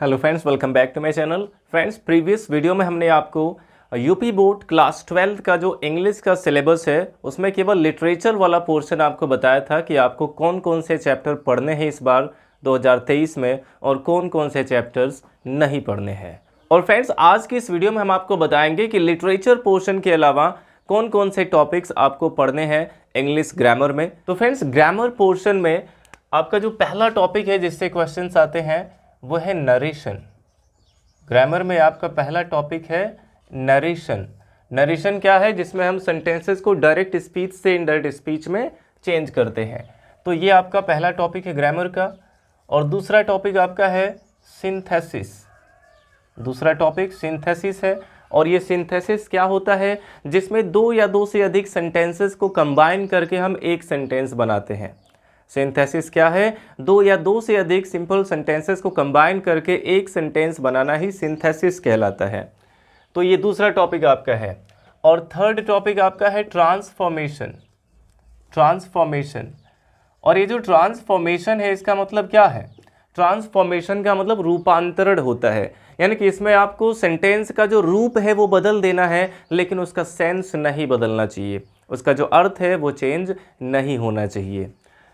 Hello friends, welcome back to my channel. Friends, previous video में हमने आपको UP board class 12 का जो इंग्लिश का सिलेबस है उसमें केवल लिटरेचर वाला पोर्शन आपको बताया था कि आपको कौन कौन से चैप्टर पढ़ने हैं इस बार 2023 में और कौन कौन से चैप्टर्स नहीं पढ़ने हैं। और फ्रेंड्स, आज की इस वीडियो में हम आपको बताएंगे कि लिटरेचर पोर्शन के अलावा कौन कौन से टॉपिक्स आपको पढ़ने हैं इंग्लिश ग्रामर में। तो फ्रेंड्स, ग्रामर पोर्शन में आपका जो पहला टॉपिक है जिससे क्वेश्चंस आते हैं वो है नरेशन। ग्रामर में आपका पहला टॉपिक है नरेशन। नरेशन क्या है? जिसमें हम सेंटेंसेस को डायरेक्ट स्पीच से इनडायरेक्ट स्पीच में चेंज करते हैं। तो ये आपका पहला टॉपिक है ग्रामर का। और दूसरा टॉपिक आपका है सिंथेसिस। दूसरा टॉपिक सिंथेसिस है। और ये सिंथेसिस क्या होता है? जिसमें दो या दो से अधिक सेंटेंसेस को कंबाइन करके हम एक सेंटेंस बनाते हैं। सिंथेसिस क्या है? दो या दो से अधिक सिंपल सेंटेंसेस को कंबाइन करके एक सेंटेंस बनाना ही सिंथेसिस कहलाता है। तो ये दूसरा टॉपिक आपका है। और थर्ड टॉपिक आपका है ट्रांसफॉर्मेशन। ट्रांसफॉर्मेशन। और ये जो ट्रांसफॉर्मेशन है इसका मतलब क्या है? ट्रांसफॉर्मेशन का मतलब रूपांतरण होता है, यानी कि इसमें आपको सेंटेंस का जो रूप है वो बदल देना है, लेकिन उसका सेंस नहीं बदलना चाहिए, उसका जो अर्थ है वो चेंज नहीं होना चाहिए।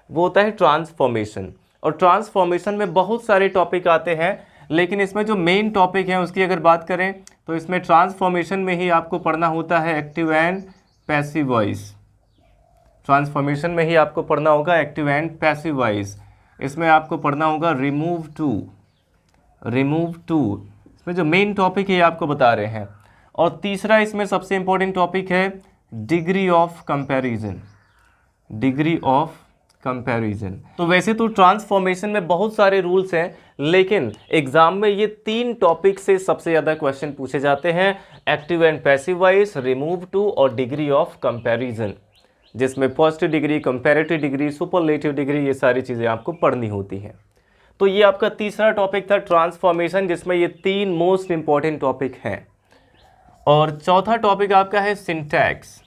वो होता है ट्रांसफॉर्मेशन। और ट्रांसफॉर्मेशन में बहुत सारे टॉपिक आते हैं, लेकिन इसमें जो मेन टॉपिक है उसकी अगर बात करें तो इसमें ट्रांसफॉर्मेशन में ही आपको पढ़ना होता है active and passive voice. Transformation में ही आपको पढ़ना होगा एक्टिव एंड पैसिव वॉइस। इसमें आपको पढ़ना होगा रिमूव टू। रिमूव टू इसमें जो मेन टॉपिक है आपको बता रहे हैं। और तीसरा इसमें सबसे इंपॉर्टेंट टॉपिक है degree of comparison. Degree of comparison. तो वैसे तो ट्रांसफॉर्मेशन में बहुत सारे रूल्स हैं, लेकिन एग्जाम में ये तीन टॉपिक से सबसे ज़्यादा क्वेश्चन पूछे जाते हैं, active and passive voice, remove to और डिग्री ऑफ कंपैरिजन, जिसमें positive degree, comparative degree, superlative degree, ये सारी चीज़ें आपको पढ़नी होती हैं। तो ये आपका तीसरा टॉपिक था ट्रांसफॉर्मेशन, जिसमें ये तीन मोस्ट इंपॉर्टेंट टॉपिक हैं। और चौथा टॉपिक आपका है सिंटैक्स।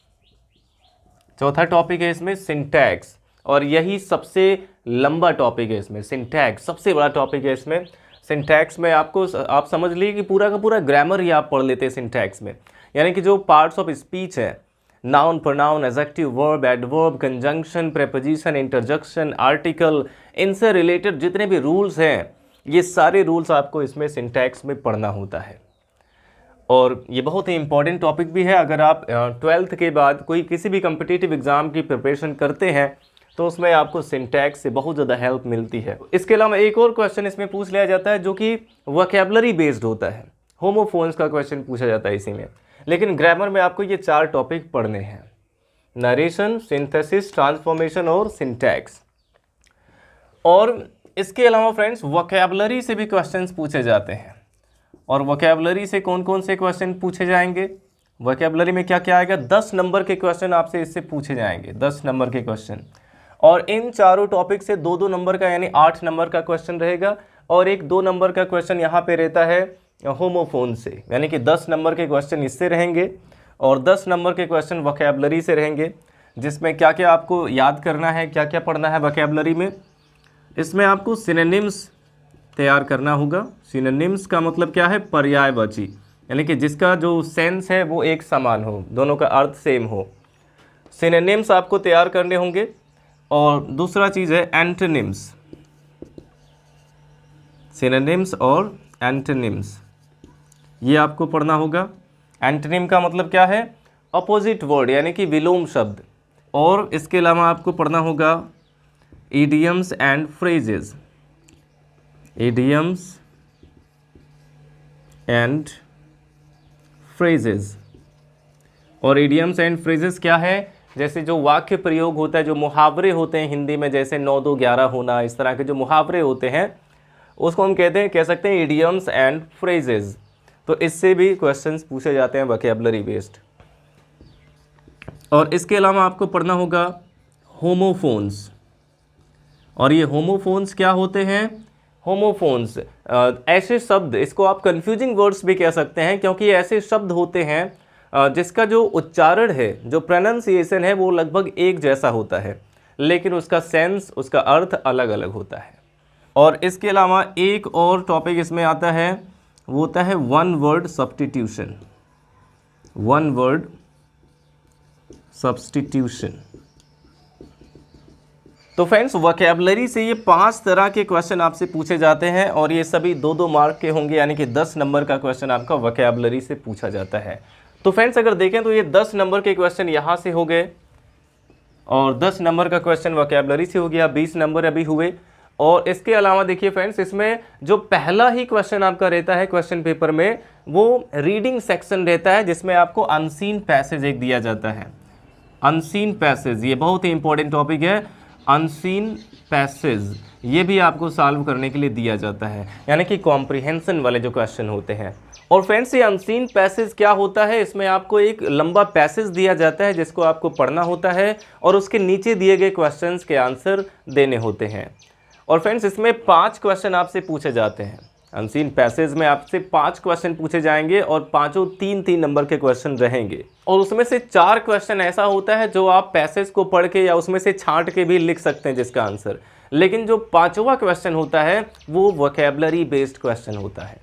चौथा टॉपिक है इसमें सिंटैक्स, और यही सबसे लंबा टॉपिक है इसमें। सिंटैक्स सबसे बड़ा टॉपिक है इसमें। सिंटैक्स में आपको आप समझ लीजिए कि पूरा का पूरा ग्रामर ही आप पढ़ लेते हैं सिंटैक्स में, यानी कि जो पार्ट्स ऑफ स्पीच है, noun, pronoun, adjective, verb, adverb, conjunction, preposition, interjection, article, इनसे रिलेटेड जितने भी रूल्स हैं, ये सारे रूल्स आपको इसमें सिंटैक्स में पढ़ना होता है। और ये बहुत ही इंपॉर्टेंट टॉपिक भी है। अगर आप 12th के बाद कोई किसी भी कम्पिटिटिव एग्ज़ाम की प्रिपरेशन करते हैं तो उसमें आपको सिंटैक्स से बहुत ज़्यादा हेल्प मिलती है। इसके अलावा एक और क्वेश्चन इसमें पूछ लिया जाता है जो कि वोकैबुलरी बेस्ड होता है। होमोफोन्स का क्वेश्चन पूछा जाता है इसी में। लेकिन ग्रामर में आपको ये चार टॉपिक पढ़ने हैं: नरेशन, सिंथेसिस, ट्रांसफॉर्मेशन और सिंटैक्स। और इसके अलावा फ्रेंड्स, वोकैबुलरी से भी क्वेश्चंस पूछे जाते हैं। और वोकैबुलरी से कौन कौन से क्वेश्चन पूछे जाएंगे? वोकैबुलरी में क्या क्या आएगा? 10 नंबर के क्वेश्चन आपसे इससे पूछे जाएंगे, 10 नंबर के क्वेश्चन। और इन चारों टॉपिक से 2-2 नंबर का, यानी 8 नंबर का क्वेश्चन रहेगा। और एक 2 नंबर का क्वेश्चन यहाँ पे रहता है होमोफोन से, यानी कि 10 नंबर के क्वेश्चन इससे रहेंगे और 10 नंबर के क्वेश्चन वोकैबुलरी से रहेंगे, जिसमें क्या क्या आपको याद करना है, क्या क्या पढ़ना है वोकैबुलरी में। इसमें आपको सिनोनिम्स तैयार करना होगा। सिनोनिम्स का मतलब क्या है? पर्यायवाची, यानी कि जिसका जो सेंस है वो एक समान हो, दोनों का अर्थ सेम हो। सिनोनिम्स आपको तैयार करने होंगे। और दूसरा चीज़ है एंटोनिम्स। सिनोनिम्स और एंटोनिम्स ये आपको पढ़ना होगा। एंटोनिम का मतलब क्या है? अपोजिट वर्ड, यानी कि विलोम शब्द। और इसके अलावा आपको पढ़ना होगा idioms and phrases. Idioms and phrases. और इडियम्स एंड फ्रेजेस क्या है? जैसे जो वाक्य प्रयोग होता है, जो मुहावरे होते हैं हिंदी में, जैसे 9 2 11 होना, इस तरह के जो मुहावरे होते हैं उसको हम कह सकते हैं इडियम्स एंड फ्रेजेस। तो इससे भी क्वेश्चंस पूछे जाते हैं वोकैबुलरी बेस्ड। और इसके अलावा आपको पढ़ना होगा होमोफोन्स। और ये होमोफोन्स क्या होते हैं? होमोफोन्स ऐसे शब्द, इसको आप कंफ्यूजिंग वर्ड्स भी कह सकते हैं, क्योंकि ऐसे शब्द होते हैं जिसका जो उच्चारण है, जो प्रोनाउंसिएशन है, वो लगभग एक जैसा होता है, लेकिन उसका सेंस, उसका अर्थ अलग अलग होता है। और इसके अलावा एक और टॉपिक इसमें आता है, वो होता है one word substitution. One word substitution. तो फ्रेंड्स वोकैबुलरी से ये 5 तरह के क्वेश्चन आपसे पूछे जाते हैं और ये सभी 2-2 मार्क के होंगे, यानी कि 10 नंबर का क्वेश्चन आपका वोकैबुलरी से पूछा जाता है। तो फ्रेंड्स अगर देखें तो ये 10 नंबर के क्वेश्चन यहाँ से हो गए और 10 नंबर का क्वेश्चन वोकैबुलरी से हो गया, 20 नंबर अभी हुए। और इसके अलावा देखिए फ्रेंड्स, इसमें जो पहला ही क्वेश्चन आपका रहता है क्वेश्चन पेपर में, वो रीडिंग सेक्शन रहता है, जिसमें आपको अनसीन पैसेज एक दिया जाता है। अनसीन पैसेज, ये बहुत ही इंपॉर्टेंट टॉपिक है। अनसीन पैसेज ये भी आपको सॉल्व करने के लिए दिया जाता है, यानी कि कॉम्प्रिहेंशन वाले जो क्वेश्चन होते हैं। और फ्रेंड्स ये अनसीन पैसेज क्या होता है, इसमें आपको एक लंबा पैसेज दिया जाता है जिसको आपको पढ़ना होता है और उसके नीचे दिए गए क्वेश्चंस के आंसर देने होते हैं। और फ्रेंड्स इसमें 5 क्वेश्चन आपसे पूछे जाते हैं। अनसीन पैसेज में आपसे 5 क्वेश्चन पूछे जाएंगे और पांचों 3-3 नंबर के क्वेश्चन रहेंगे। और उसमें से 4 क्वेश्चन ऐसा होता है जो आप पैसेज को पढ़ के या उसमें से छांट के भी लिख सकते हैं जिसका आंसर। लेकिन जो 5वां क्वेश्चन होता है वो वोकैबुलरी बेस्ड क्वेश्चन होता है।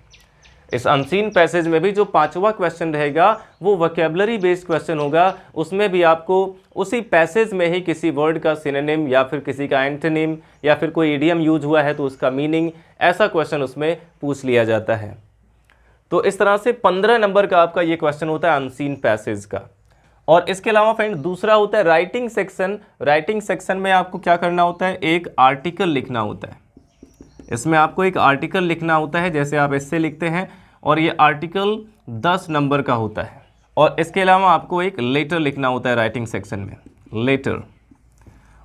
इस अनसीन पैसेज में भी जो 5वां क्वेश्चन रहेगा वो वोकैबुलरी बेस्ड क्वेश्चन होगा। उसमें भी आपको उसी पैसेज में ही किसी वर्ड का सिनोनिम या फिर किसी का एंटोनिम या फिर कोई इडियम यूज हुआ है तो उसका मीनिंग, ऐसा क्वेश्चन उसमें पूछ लिया जाता है। तो इस तरह से 15 नंबर का आपका ये क्वेश्चन होता है अनसीन पैसेज का। और इसके अलावा फ्रेंड दूसरा होता है राइटिंग सेक्शन। राइटिंग सेक्शन में आपको क्या करना होता है, एक आर्टिकल लिखना होता है। इसमें आपको एक आर्टिकल लिखना होता है, जैसे आप इससे लिखते हैं, और ये आर्टिकल 10 नंबर का होता है। और इसके अलावा आपको एक लेटर लिखना होता है राइटिंग सेक्शन में, लेटर।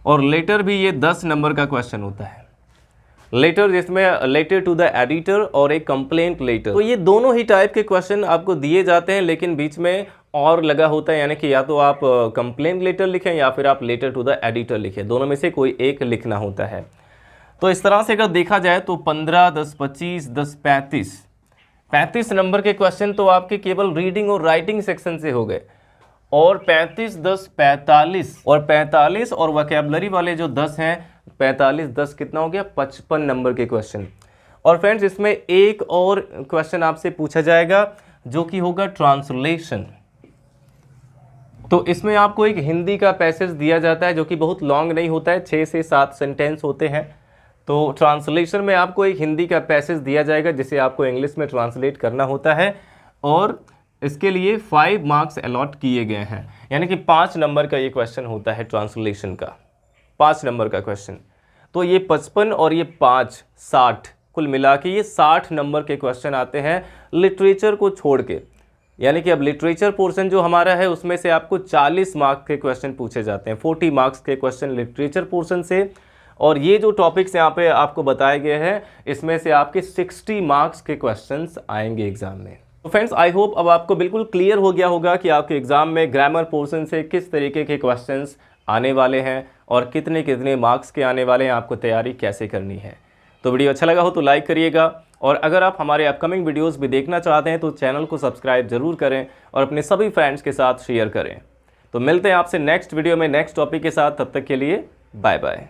और लेटर भी ये 10 नंबर का क्वेश्चन होता है। लेटर जिसमें लेटर टू द एडिटर और एक कंप्लेंट लेटर। तो ये दोनों ही टाइप के क्वेश्चन आपको दिए जाते हैं, लेकिन बीच में और लगा होता है, यानी कि या तो आप कंप्लेंट लेटर लिखें या फिर आप लेटर टू द एडिटर लिखें, दोनों में से कोई एक लिखना होता है। तो इस तरह से अगर देखा जाए तो 15, 10, 25, 10, 35 नंबर के क्वेश्चन तो आपके केवल रीडिंग और राइटिंग सेक्शन से हो गए। और 35, 10, 45 और 45 और वोकैबुलरी वाले जो 10 हैं, 45, 10 कितना हो गया, 55 नंबर के क्वेश्चन। और फ्रेंड्स इसमें एक और क्वेश्चन आपसे पूछा जाएगा जो कि होगा ट्रांसलेशन। तो इसमें आपको एक हिंदी का पैसेज दिया जाता है जो कि बहुत लॉन्ग नहीं होता है, 6 से 7 सेंटेंस होते हैं। तो ट्रांसलेशन में आपको एक हिंदी का पैसेज दिया जाएगा जिसे आपको इंग्लिश में ट्रांसलेट करना होता है और इसके लिए 5 मार्क्स अलॉट किए गए हैं, यानी कि 5 नंबर का ये क्वेश्चन होता है ट्रांसलेशन का, 5 नंबर का क्वेश्चन। तो ये 55 और ये 5, 60, कुल मिला के ये 60 नंबर के क्वेश्चन आते हैं लिटरेचर को छोड़ के। यानी कि अब लिटरेचर पोर्शन जो हमारा है उसमें से आपको 40 मार्क्स के क्वेश्चन पूछे जाते हैं, 40 मार्क्स के क्वेश्चन लिटरेचर पोर्शन से। और ये जो टॉपिक्स यहाँ पे आपको बताए गए हैं इसमें से आपके 60 मार्क्स के क्वेश्चंस आएंगे एग्जाम में। तो फ्रेंड्स आई होप अब आपको बिल्कुल क्लियर हो गया होगा कि आपके एग्जाम में ग्रामर पोर्शन से किस तरीके के क्वेश्चंस आने वाले हैं और कितने कितने मार्क्स के आने वाले हैं, आपको तैयारी कैसे करनी है। तो वीडियो अच्छा लगा हो तो लाइक करिएगा, और अगर आप हमारे अपकमिंग वीडियोज़ भी देखना चाहते हैं तो चैनल को सब्सक्राइब जरूर करें और अपने सभी फ्रेंड्स के साथ शेयर करें। तो मिलते हैं आपसे नेक्स्ट वीडियो में नेक्स्ट टॉपिक के साथ, तब तक के लिए बाय बाय।